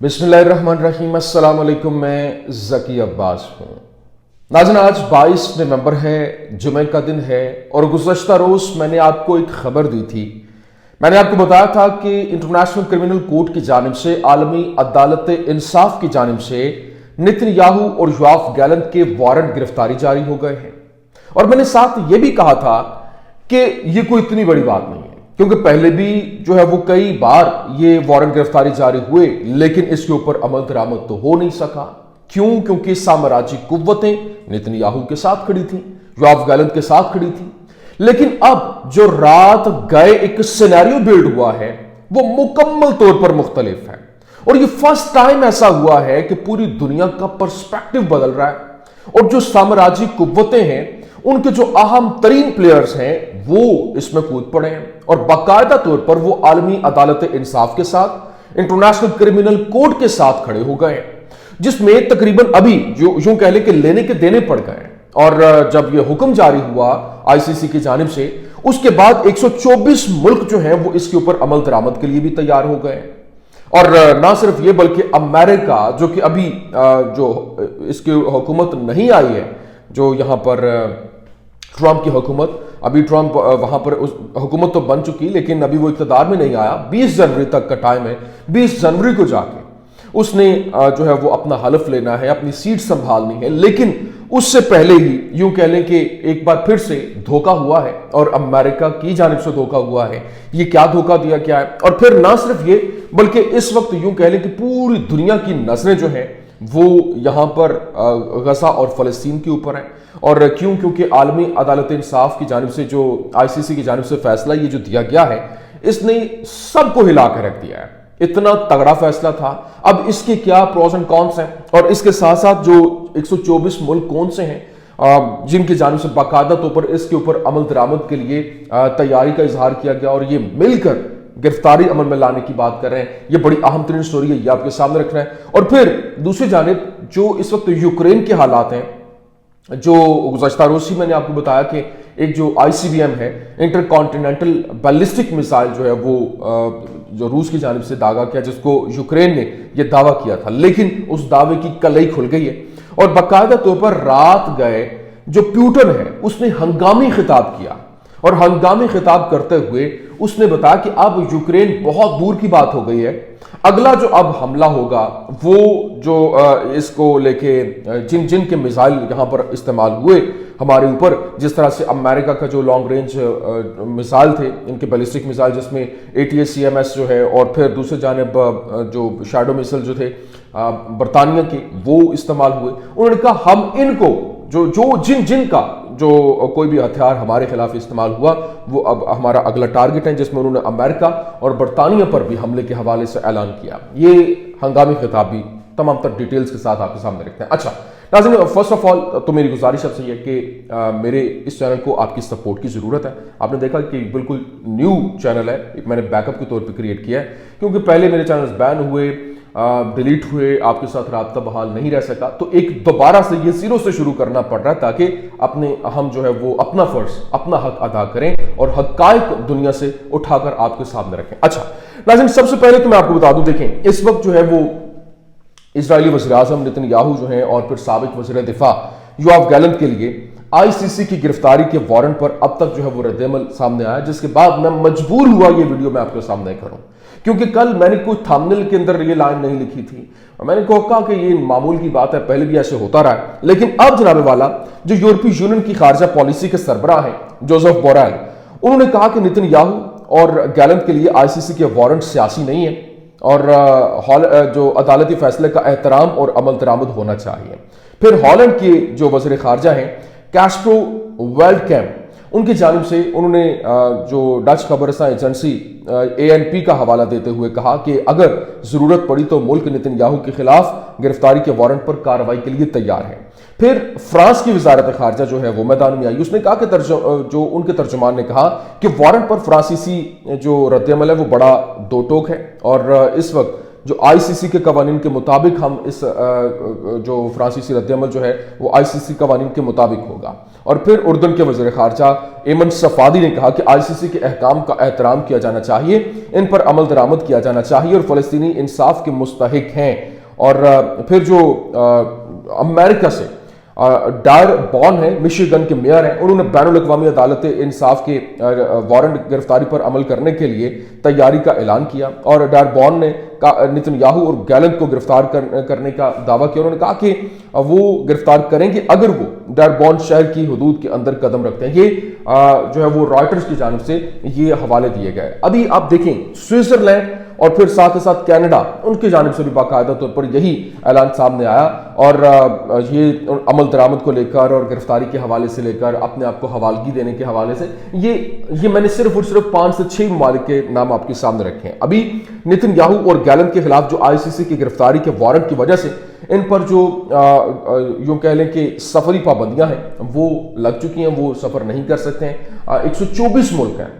बिस्मिल्लाहिर्रहमानिर्रहीम। अस्सलाम वालेकुम। मैं ज़की अब्बास हूँ। नाज़रीन, आज 22 नवंबर है, जुमे का दिन है और गुज़श्ता रोज़ मैंने आपको एक खबर दी थी। मैंने आपको बताया था कि इंटरनेशनल क्रिमिनल कोर्ट की जानिब से, आलमी अदालत इंसाफ की जानिब से नेतन्याहू और योआफ गैलेंट के वारंट गिरफ्तारी जारी हो गए हैं। और मैंने साथ ये भी कहा था कि ये कोई इतनी बड़ी बात नहीं है, क्योंकि पहले भी जो है वो कई बार ये वारंट गिरफ्तारी जारी हुए, लेकिन इसके ऊपर अमल दरामद तो हो नहीं सका। क्यों? क्योंकि साम्राज्य कुव्वतें नेतन्याहू के साथ खड़ी थी, योआफ गैलेंट के साथ खड़ी थी। लेकिन अब जो रात गए एक सिनेरियो बिल्ड हुआ है, वो मुकम्मल तौर पर मुख्तलिफ है। और ये फर्स्ट टाइम ऐसा हुआ है कि पूरी दुनिया का पर्सपेक्टिव बदल रहा है और जो साम्राज्य कुव्वतें हैं, उनके जो अहम तरीन प्लेयर्स हैं, वो इसमें कूद पड़े हैं और बाकायदा तौर पर वो आलमी अदालत इंसाफ के साथ, इंटरनेशनल क्रिमिनल कोर्ट के साथ खड़े हो गए हैं, जिसमें तकरीबन अभी जो यूं कह ले कि लेने के देने पड़ गए। और जब ये हुक्म जारी हुआ आईसीसी की जानिब से, उसके बाद 124 मुल्क जो हैं वो इसके ऊपर अमल दरामद के लिए भी तैयार हो गए। और ना सिर्फ ये, बल्कि अमेरिका, जो कि अभी जो इसकी हुकूमत नहीं आई है, जो यहां पर ट्रंप की हुकूमत, अभी ट्रंप वहां पर हुकूमत तो बन चुकी, लेकिन अभी वो इक़्तिदार में नहीं आया। 20 जनवरी तक का टाइम है। 20 जनवरी को जाके उसने जो है वो अपना हलफ लेना है, अपनी सीट संभालनी है। लेकिन उससे पहले ही यूं कह लें कि एक बार फिर से धोखा हुआ है और अमेरिका की जानिब से धोखा हुआ है। ये क्या धोखा दिया क्या है? और फिर ना सिर्फ ये, बल्कि इस वक्त यूं कह लें कि पूरी दुनिया की नजरें जो हैं वो यहां पर गजा और फलस्तीन के ऊपर हैं। और क्यों? क्योंकि आलमी अदालत इंसाफ की जानिब से, जो आईसीसी की जानिब से फैसला ये जो दिया गया है, इसने सबको हिला कर रख दिया है। इतना तगड़ा फैसला था। अब इसके क्या प्रोस एंड कॉन्स हैं, और इसके साथ साथ जो 124 मुल्क कौन से हैं जिनकी जानिब से बाकायदा तौर पर इसके ऊपर अमल दरामद के लिए तैयारी का इजहार किया गया और ये मिलकर गिरफ्तारी अमल में लाने की बात कर रहे हैं। ये बड़ी अहम तरीन स्टोरी है, ये आपके सामने रखना है। और फिर दूसरी जानिब जो इस वक्त यूक्रेन के हालात हैं, जो गुज़श्ता रोज़ ही मैंने आपको बताया कि एक जो ICBM है, इंटरकॉन्टिनेंटल बैलिस्टिक मिसाइल जो है वो जो रूस की जानिब से दागा किया, जिसको यूक्रेन ने यह दावा किया था, लेकिन उस दावे की कलई खुल गई है। और बाकायदा तौर पर रात गए जो प्यूटन है, उसने हंगामी खिताब किया और हंगामी खिताब करते हुए उसने बताया कि अब यूक्रेन बहुत दूर की बात हो गई है। अगला जो अब हमला होगा वो जो इसको लेके जिन जिन के मिसाइल यहां पर इस्तेमाल हुए हमारे ऊपर, जिस तरह से अमेरिका का जो लॉन्ग रेंज मिसाइल थे, इनके बैलिस्टिक मिसाइल, जिसमें ATACMS जो है, और फिर दूसरी जानिब जो शैडो मिसाइल जो थे बरतानिया के, वो इस्तेमाल हुए। उन्होंने कहा हम इनको जो जिन का जो कोई भी हथियार हमारे खिलाफ इस्तेमाल हुआ, वो अब हमारा अगला टारगेट है, जिसमें उन्होंने अमेरिका और बरतानिया पर भी हमले के हवाले से ऐलान किया। ये हंगामी खिताब भी तमाम तर डिटेल्स के साथ आपके सामने रखते हैं। अच्छा नाज़रीन, फर्स्ट ऑफ ऑल तो मेरी गुजारिश आपसे ये है कि मेरे इस चैनल को आपकी सपोर्ट की ज़रूरत है। आपने देखा कि बिल्कुल न्यू चैनल है, मैंने बैकअप के तौर पे क्रिएट किया है, क्योंकि पहले मेरे चैनल्स बैन हुए, डिलीट हुए, आपके साथ राब्ता बहाल नहीं रह सका, तो एक दोबारा से ये जीरो से शुरू करना पड़ रहा है, ताकि अपने हम जो है वो अपना फर्ज, अपना हक अदा करें और हक़ाइक़ दुनिया से उठाकर आपके सामने रखें। अच्छा नाज़रीन, सबसे पहले तो मैं आपको बता दूं, देखें इस वक्त जो है वो इजरायली वज़ीर-ए-आज़म नेतन्याहू जो है और फिर साबिक़ वज़ीर दिफा योआफ गैलेंट के लिए आईसीसी की गिरफ्तारी के वारंट पर अब तक जो है वो रद्द-ए-अमल सामने आया, जिसके बाद मैं मजबूर हुआ ये वीडियो मैं आपके सामने करूं, क्योंकि कल मैंने कोई थंबनेल के अंदर ये लाइन नहीं लिखी थी। मैंने कहा कि ये मामूल की बात है, पहले भी ऐसे होता रहा है। लेकिन अब जनाब वाला जो यूरोपीय यूनियन की खारजा पॉलिसी के सरबराह हैं जोसेफ बोरेल, उन्होंने कहा कि नेतन्याहू और गैलेंट के लिए आईसीसी के वारंट सियासी नहीं है और जो अदालती फैसले का एहतराम और अमल दरामद होना चाहिए। फिर हॉलैंड के जो वज़ीर खारजा हैं कैस्ट्रो वेल्डकैम्प, उनकी जानिब से उन्होंने जो डच खबरसां एजेंसी ANP का हवाला देते हुए कहा कि अगर ज़रूरत पड़ी तो मुल्क नेतन्याहू के खिलाफ गिरफ्तारी के वारंट पर कार्रवाई के लिए तैयार है। फिर फ्रांस की वजारत खारजा जो है वो मैदान में आई। उसने कहा कि जो उनके तर्जुमान ने कहा कि वारंट पर फ्रांसीसी जो रद्द-ए-अमल है वो बड़ा दो टोक है और इस वक्त जो ICC के कवानीन के मुताबिक हम इस जो फ्रांसीसी रद्द-ए-अमल जो है वो ICC कवानीन के मुताबिक होगा। और फिर उर्दन के वज़ीर ख़ारजा एमन सफ़ादी ने कहा कि ICC के अहकाम का एहतराम किया जाना चाहिए, इन पर अमल दरामद किया जाना चाहिए और फ़लस्तीनी इंसाफ के मुस्तहिक हैं। और फिर जो अमेरिका से डायर बॉन है, मिशिगन के मेयर हैं, उन्होंने बैनुल-अक़वामी अदालत इंसाफ के वारंट गिरफ्तारी पर अमल करने के लिए तैयारी का ऐलान किया। और डायर बॉन ने नेतन्याहू और गैलेंट को गिरफ्तार करने का दावा किया। उन्होंने कहा कि वो गिरफ्तार करेंगे अगर वो डायर बॉन शहर की हदूद के अंदर कदम रखते हैं। ये जो है वो रॉयटर्स की जानिब से ये हवाले दिए गए। अभी आप देखें स्विट्जरलैंड और फिर साथ ही साथ कनाडा, उनकी जानिब से भी बाकायदा तौर पर यही ऐलान सामने आया। और ये अमल दरामद को लेकर और गिरफ्तारी के हवाले से लेकर अपने आप को हवालगी देने के हवाले से ये मैंने सिर्फ और सिर्फ 5 से 6 ममालिक के नाम आपके सामने रखे हैं। अभी नेतन्याहू और गैलेंट के खिलाफ जो ICC की गिरफ्तारी के वारंट की वजह से इन पर जो यूं कह लें कि सफरी पाबंदियां हैं वो लग चुकी हैं, वो सफर नहीं कर सकते हैं। 124 मुल्क हैं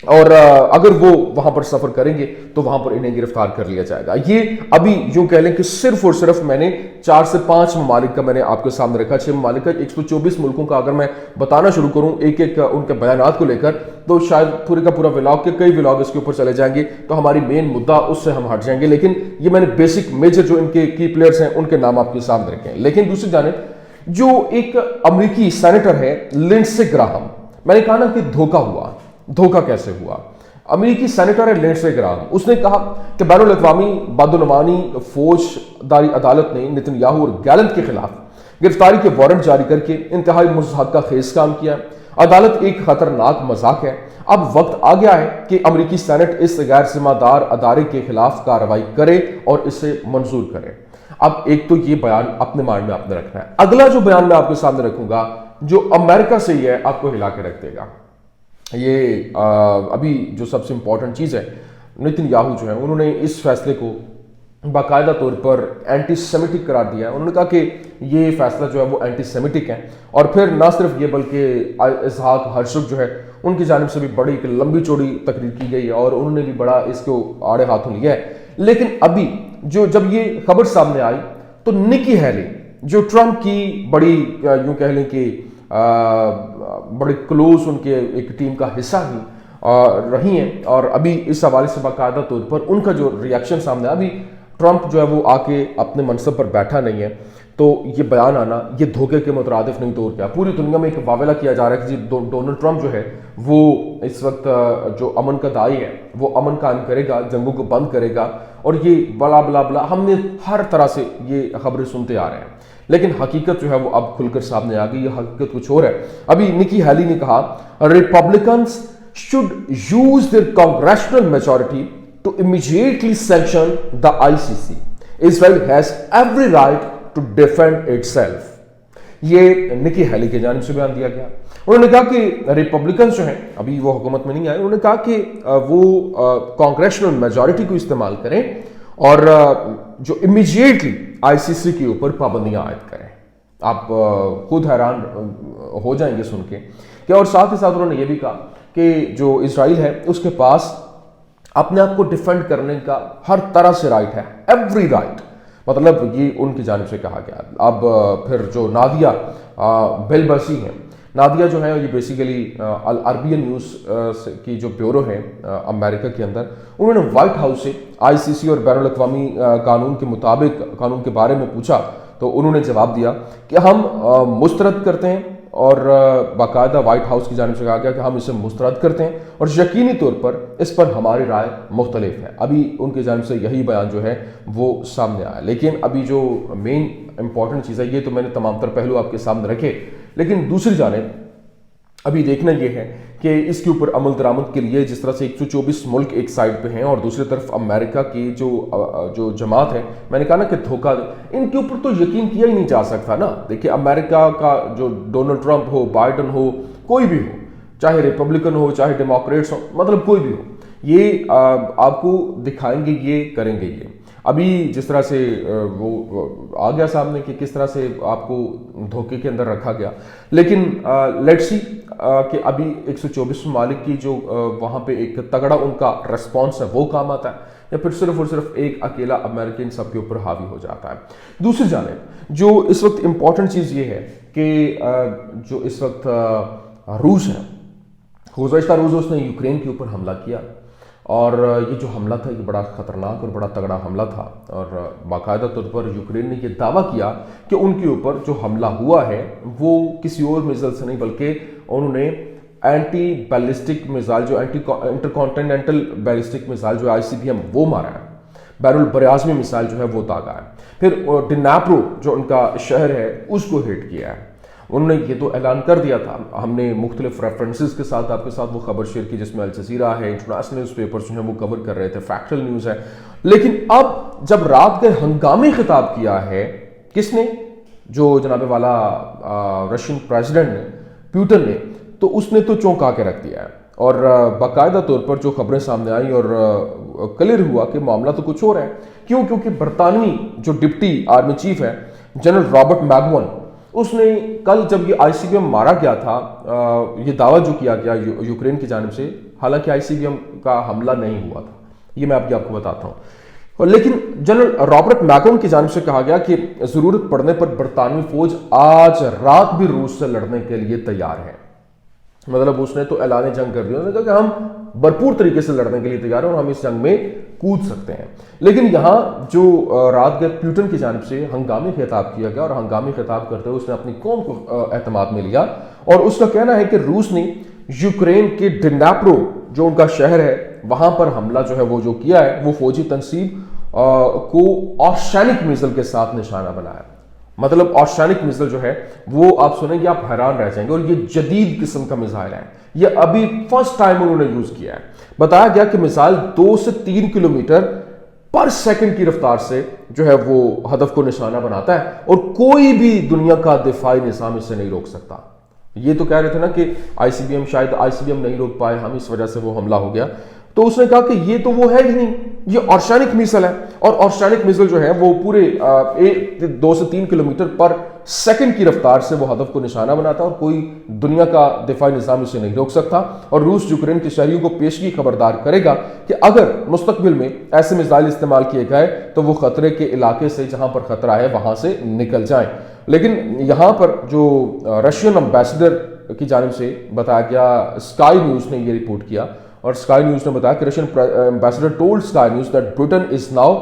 और अगर वो वहां पर सफर करेंगे तो वहां पर इन्हें गिरफ्तार कर लिया जाएगा। ये अभी यूं कह लें कि सिर्फ और सिर्फ मैंने 4 से 5 ममालिक का मैंने आपके सामने रखा। 6 ममालिक का 124 मुल्कों का अगर मैं बताना शुरू करूं एक एक उनके बयानात को लेकर तो शायद पूरे का पूरा व्लॉग के कई व्लॉग इसके ऊपर चले जाएंगे, तो हमारी मेन मुद्दा उससे हम हट जाएंगे। लेकिन ये मैंने बेसिक मेजर जो इनके की प्लेयर्स हैं उनके नाम आपके सामने रखे हैं। लेकिन दूसरी जानिब जो एक अमरीकी सेनेटर है लिंडसे ग्राहम, मैंने कहा ना कि धोखा कैसे हुआ। अमेरिकी सेनेटर है लिंडसे ग्राहम, उसने कहा कि बैनुल-अक़वामी बदनवानी फौजदारी अदालत ने नेतन्याहू और गैलेंट के खिलाफ गिरफ्तारी के वारंट जारी करके इंतहाई मुज़हक़ा खेज काम किया। अदालत एक खतरनाक मजाक है। अब वक्त आ गया है कि अमेरिकी सेनेट इस गैर जिम्मेदार अदारे के खिलाफ कार्रवाई करे और इसे मंजूर करे। अब एक तो ये बयान अपने माइंड में आपने रखना है। अगला जो बयान मैं आपके सामने रखूंगा जो अमेरिका से ही है, आपको हिला के रख देगा। ये अभी जो सबसे इंपॉर्टेंट चीज़ है, नेतन्याहू जो है उन्होंने इस फैसले को बाकायदा तौर पर एंटी सेमिटिक करार दिया है। उन्होंने कहा कि ये फैसला जो है वो एंटी सेमिटिक है। और फिर ना सिर्फ ये बल्कि इसहाक हर्शग जो है उनकी जानिब से भी बड़ी एक लंबी चौड़ी तकरीर की गई है और उन्होंने भी बड़ा इसको आड़े हाथों लिया है। लेकिन अभी जब ये खबर सामने आई तो निकी हैली जो ट्रंप की बड़ी यूं कह लें कि बड़े क्लोज उनके एक टीम का हिस्सा ही रही हैं और अभी इस हवाले से बाकायदा तौर पर उनका जो रिएक्शन सामने अभी ट्रंप जो है वो आके अपने मनसब पर बैठा नहीं है, तो ये बयान आना ये धोखे के मुतरादिफ नहीं तो और क्या। पूरी दुनिया में एक वावेला किया जा रहा है कि जी डोनाल्ड ट्रंप जो है वो इस वक्त जो अमन का दाई है वो अमन कायम करेगा, जंगों को बंद करेगा और ये बला बला बला हमने हर तरह से ये खबरें सुनते आ रहे हैं। लेकिन हकीकत जो है वो अब खुलकर सामने आ गई। ये हकीकत कुछ और है। अभी निकी हैली ने कहा Republicans should use their congressional majority to immediately sanction the ICC। Israel has every right to defend itself. ये निकी हैली के जानिब से बयान दिया गया। उन्होंने कहा कि रिपब्लिकन्स जो हैं अभी वो हुकूमत में नहीं आए, उन्होंने कहा कि वो कांग्रेशनल मेजॉरिटी को इस्तेमाल करें और जो इमीडिएटली ICC के ऊपर पाबंदियां आयद करें। आप खुद हैरान हो जाएंगे सुन के कि और साथ ही साथ उन्होंने ये भी कहा कि जो इजराइल है उसके पास अपने आप को डिफेंड करने का हर तरह से राइट है, एवरी राइट। मतलब ये उनकी जानिब से कहा गया। अब फिर जो नादिया बेलबसी हैं, नादिया जो है ये बेसिकली अल अरबियन न्यूज़ की जो ब्यूरो है अमेरिका के अंदर, उन्होंने वाइट हाउस से ICC और बैनुल-अक़वामी कानून के मुताबिक कानून के बारे में पूछा तो उन्होंने जवाब दिया कि हम मुस्तरद करते हैं और बाकायदा वाइट हाउस की जानिब से कहा गया कि हम इसे मुस्तरद करते हैं और यकीनी तौर पर इस पर हमारी राय मुख्तलिफ है। अभी उनकी जानिब से यही बयान जो है वो सामने आया। लेकिन अभी जो मेन इंपॉर्टेंट चीज़ है, ये तो मैंने तमाम तर पहलू आपके सामने रखे, लेकिन दूसरी जानिब अभी देखना यह है कि इसके ऊपर अमल दरामद के लिए जिस तरह से 124 मुल्क एक साइड पे हैं और दूसरी तरफ अमेरिका की जो जमात है, मैंने कहा ना कि धोखा, इनके ऊपर तो यकीन किया ही नहीं जा सकता ना। देखिए अमेरिका का जो डोनाल्ड ट्रंप हो, बाइडन हो, कोई भी हो, चाहे रिपब्लिकन हो चाहे डेमोक्रेट्स हो, मतलब कोई भी हो, ये आपको दिखाएंगे, ये करेंगे। ये अभी जिस तरह से वो आ गया सामने कि किस तरह से आपको धोखे के अंदर रखा गया। लेकिन लेट्स सी कि अभी 124 ममालिक की जो वहाँ पे एक तगड़ा उनका रेस्पॉन्स है वो काम आता है, या फिर सिर्फ और सिर्फ एक अकेला अमेरिकन सब के ऊपर हावी हो जाता है। दूसरी जानिब जो इस वक्त इंपॉर्टेंट चीज़ ये है कि जो इस वक्त रूस है, गुज़श्ता रोज़ उसने यूक्रेन के ऊपर हमला किया, और ये जो हमला था ये बड़ा ख़तरनाक और बड़ा तगड़ा हमला था, और बाकायदा तौर पर यूक्रेन ने ये दावा किया कि उनके ऊपर जो हमला हुआ है वो किसी और मिसाइल से नहीं, बल्कि उन्होंने एंटी बैलिस्टिक मिसाइल, जो इंटरकॉन्टिनेंटल बैलिस्टिक मिसाइल जो ICBM वो मारा है, बैरुल बराज़मी मिसाइल जो है वो दागा है। फिर डिनाप्रो जो उनका शहर है उसको हिट किया है। उन्होंने ये तो ऐलान कर दिया था, हमने मुख्तलिफ रेफरेंसेस के साथ आपके साथ वो खबर शेयर की जिसमें अल जज़ीरा है, इंटरनेशनल न्यूज़ पेपर्स जो है वो कवर कर रहे थे, फैक्चुअल न्यूज़ है। लेकिन अब जब रात के हंगामी खिताब किया है किसने, जो जनाबे वाला रशियन प्रेसिडेंट ने, पुतिन ने, तो उसने तो चौंका के रख दिया है, और बाकायदा तौर पर जो खबरें सामने आई और क्लियर हुआ कि मामला तो कुछ और है। क्यों? क्योंकि बरतानवी जो डिप्टी आर्मी चीफ है जनरल रॉबर्ट मैगवन, उसने कल जब ये ICBM मारा गया था, ये दावा जो किया गया यूक्रेन की जानिब से, हालांकि ICBM का हमला नहीं हुआ था, ये मैं आपको बताता हूँ। और लेकिन जनरल रॉबर्ट मैगवन की जानिब से कहा गया कि जरूरत पड़ने पर बरतानवी फौज आज रात भी रूस से लड़ने के लिए तैयार है। मतलब उसने तो ऐलान जंग कर दिया, उसने कहा कि हम भरपूर तरीके से लड़ने के लिए तैयार हैं और हम इस जंग में कूद सकते हैं। लेकिन यहाँ जो रात गए पुतिन की जानिब से हंगामी खिताब किया गया, और हंगामी खिताब करते हुए उसने अपनी कौम को एतमाद में लिया, और उसका कहना है कि रूस ने यूक्रेन के डिनाप्रो जो उनका शहर है वहां पर हमला जो है वो जो किया है वो फौजी तंसीब को ऑर्शैनिक मिसाइल के साथ निशाना बनाया। मतलब ऑर्शैनिक मिसाइल जो है वो आप सुनेंगे आप हैरान रह जाएंगे, और ये जदीद किस्म का मिसाइल है, ये अभी फर्स्ट टाइम उन्होंने यूज किया है। बताया गया कि मिसाइल 2 से 3 किलोमीटर पर सेकंड की रफ्तार से जो है वो हदफ को निशाना बनाता है, और कोई भी दुनिया का दिफाई निज़ाम इसे नहीं रोक सकता। ये तो कह रहे थे ना कि ICBM शायद ICBM नहीं रोक पाए हम, इस वजह से वो हमला हो गया। तो उसने कहा कि ये तो वो है ही नहीं, ये ऑर्शैनिक मिसाइल है, और ऑर्शैनिक मिसाइल जो है वो पूरे 2 से 3 किलोमीटर पर सेकंड की रफ्तार से वो हदफ को निशाना बनाता है, और कोई दुनिया का दिफाई निज़ाम इसे नहीं रोक सकता। और रूस यूक्रेन के शहरियों को पेशगी खबरदार करेगा कि अगर मुस्तकबिल में ऐसे मिसाइल इस्तेमाल किए गए तो वो खतरे के इलाके से, जहां पर खतरा है, वहां से निकल जाएं। लेकिन यहां पर जो रशियन एम्बेसडर की जानिब से बताया गया, स्काई न्यूज़ ने ये रिपोर्ट किया, और स्काई न्यूज़ ने बताया कि Russian ambassador told sky news that Britain is now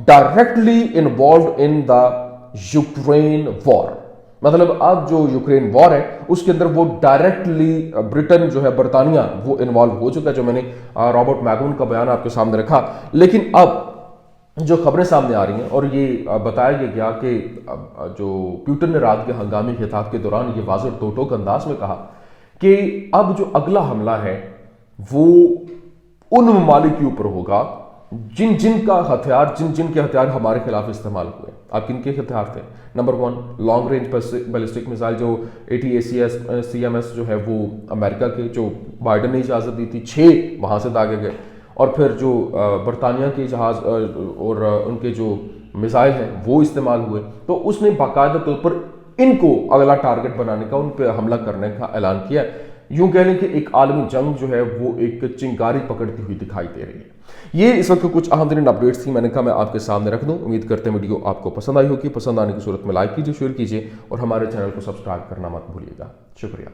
directly involved in the Ukraine war. मतलब अब जो यूक्रेन वॉर है उसके अंदर वो डायरेक्टली ब्रिटेन जो है, बरतानिया, वो इन्वॉल्व हो चुका है, जो मैंने रॉबर्ट मैगवन का बयान आपके सामने रखा। लेकिन अब जो खबरें सामने आ रही हैं, और ये बताया गया कि जो पुतिन ने रात के हंगामी खिताब के दौरान ये वाज़ेह टोक अंदाज में कहा कि अब जो अगला हमला है वो उन ममालिक के ऊपर होगा जिन के हथियार हमारे खिलाफ इस्तेमाल हुए। अब किन के हथियार थे? Number 1 long range ballistic missile जो ATACMS जो है वो अमेरिका के, जो बाइडन ने इजाज़त दी थी, 6 वहाँ से दागे गए। और फिर जो बरतानिया के जहाज़ और उनके जो मिसाइल हैं वो इस्तेमाल हुए। तो उसने बाकायदा तौर पर इनको अगला टारगेट बनाने का, उन पर हमला करने का ऐलान किया। यूं कह लें कि एक आलमी जंग जो है वो एक चिंगारी पकड़ती हुई दिखाई दे रही है। ये इस वक्त कुछ अहम तरीन अपडेट्स थी, मैंने कहा मैं आपके सामने रख दूं। उम्मीद करते हैं वीडियो आपको पसंद आई होगी। पसंद आने की सूरत में लाइक कीजिए, शेयर कीजिए, और हमारे चैनल को सब्सक्राइब करना मत भूलिएगा। शुक्रिया।